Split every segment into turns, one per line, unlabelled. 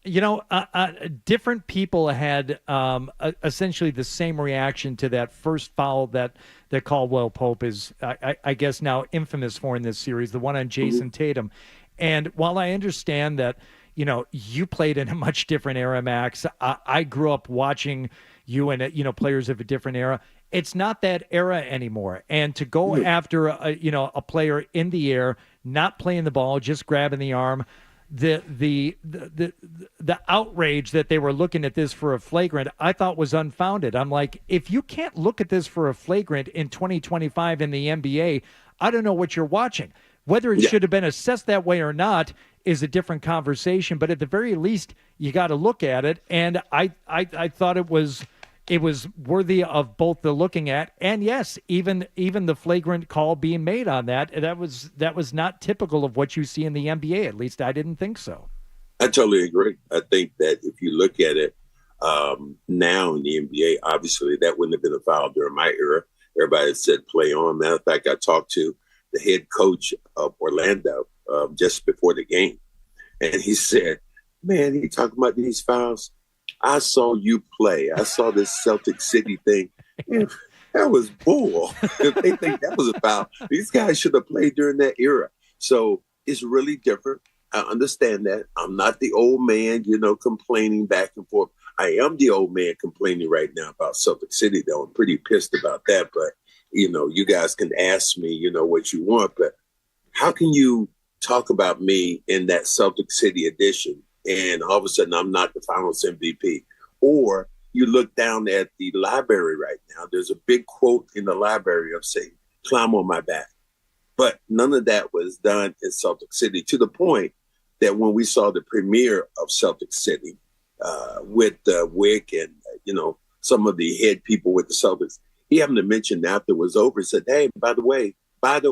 Different people had essentially the same reaction to that first foul that Caldwell Pope is, I guess, now infamous for in this series, the one on
Mhm.
Jason Tatum. And while I understand that, you played in a much different era, Max, I grew up watching you and, players of a different era. It's not that era anymore. And to go
Yeah.
after a player in the air, not playing the ball, just grabbing the arm, the outrage that they were looking at this for a flagrant, I thought was unfounded. I'm like, if you can't look at this for a flagrant in 2025 in the NBA, I don't know what you're watching. Whether it
Yeah.
should have been assessed that way or not is a different conversation. But at the very least, you got to look at it. And I thought it was worthy of both the looking at and, yes, even the flagrant call being made on that. That was not typical of what you see in the NBA. At least I didn't think so.
I totally agree. I think that if you look at it now in the NBA, obviously that wouldn't have been a foul during my era. Everybody said play on. Matter of fact, I talked to the head coach of Orlando just before the game, and he said, "Man, he talking about these fouls. I saw you play. I saw this Celtics City thing. Man, that was bull. If they think that was a foul, these guys should have played during that era." So it's really different. I understand that. I'm not the old man, complaining back and forth. I am the old man complaining right now about Celtic City, though. I'm pretty pissed about that. But, you guys can ask me, what you want. But how can you talk about me in that Celtic City edition and all of a sudden I'm not the finals MVP? Or you look down at the library right now, there's a big quote in the library of saying, climb on my back. But none of that was done in Celtic City, to the point that when we saw the premiere of Celtic City with Wick and, some of the head people with the Celtics, he happened to mention after it was over, said, hey, by the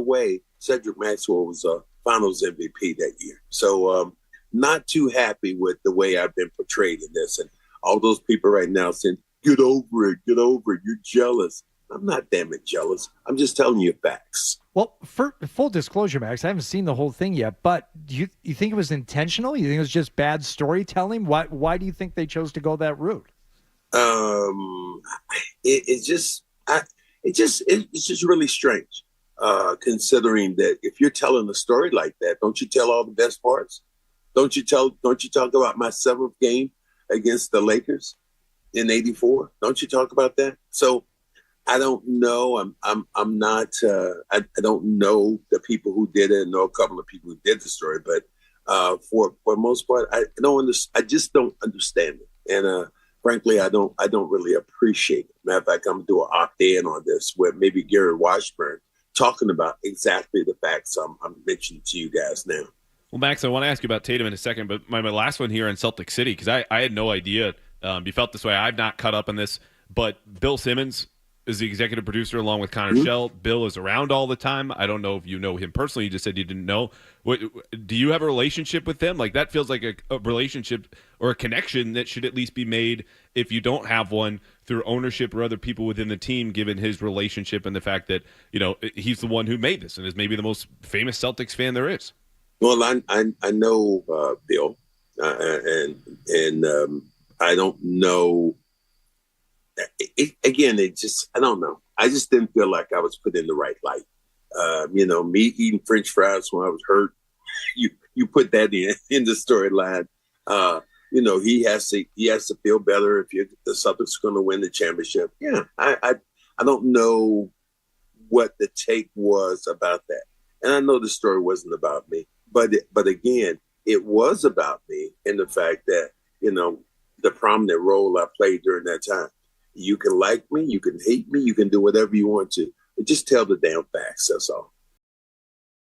way, Cedric Maxwell was a finals MVP that year. So not too happy with the way I've been portrayed in this. And all those people right now saying, get over it, you're jealous. I'm not damn it jealous. I'm just telling you facts.
Well, for full disclosure, Max, I haven't seen the whole thing yet, but do you think it was intentional? You think it was just bad storytelling? Why do you think they chose to go that route?
Um, it's just really strange, considering that if you're telling a story like that, don't you tell all the best parts? Don't you talk about my seventh game against the Lakers in '84? Don't you talk about that? So I don't know. I'm not. I don't know the people who did it. I know a couple of people who did the story, but for the most part, I don't. I just don't understand it, and frankly, I don't really appreciate it. Matter of fact, I'm gonna do an opt-in on this with maybe Gary Washburn talking about exactly the facts I'm mentioning to you guys now.
Well, Max, I want to ask you about Tatum in a second, but my last one here in Celtic City, because I had no idea you felt this way. I've not caught up on this, but Bill Simmons is the executive producer along with Connor Shell. Bill is around all the time. I don't know if you know him personally. You just said you didn't know. Do you have a relationship with them? Like, that feels like a relationship or a connection that should at least be made, if you don't have one, through ownership or other people within the team, given his relationship and the fact that, he's the one who made this and is maybe the most famous Celtics fan there is.
Well, I know Bill, and I don't know. I don't know. I just didn't feel like I was put in the right light. Me eating French fries when I was hurt. You put that in the storyline. He has to feel better if the Celtics are going to win the championship. Yeah, I don't know what the take was about that, and I know the story wasn't about me, but again, it was about me in the fact that the prominent role I played during that time. You can like me, you can hate me, you can do whatever you want to. But just tell the damn facts, that's all.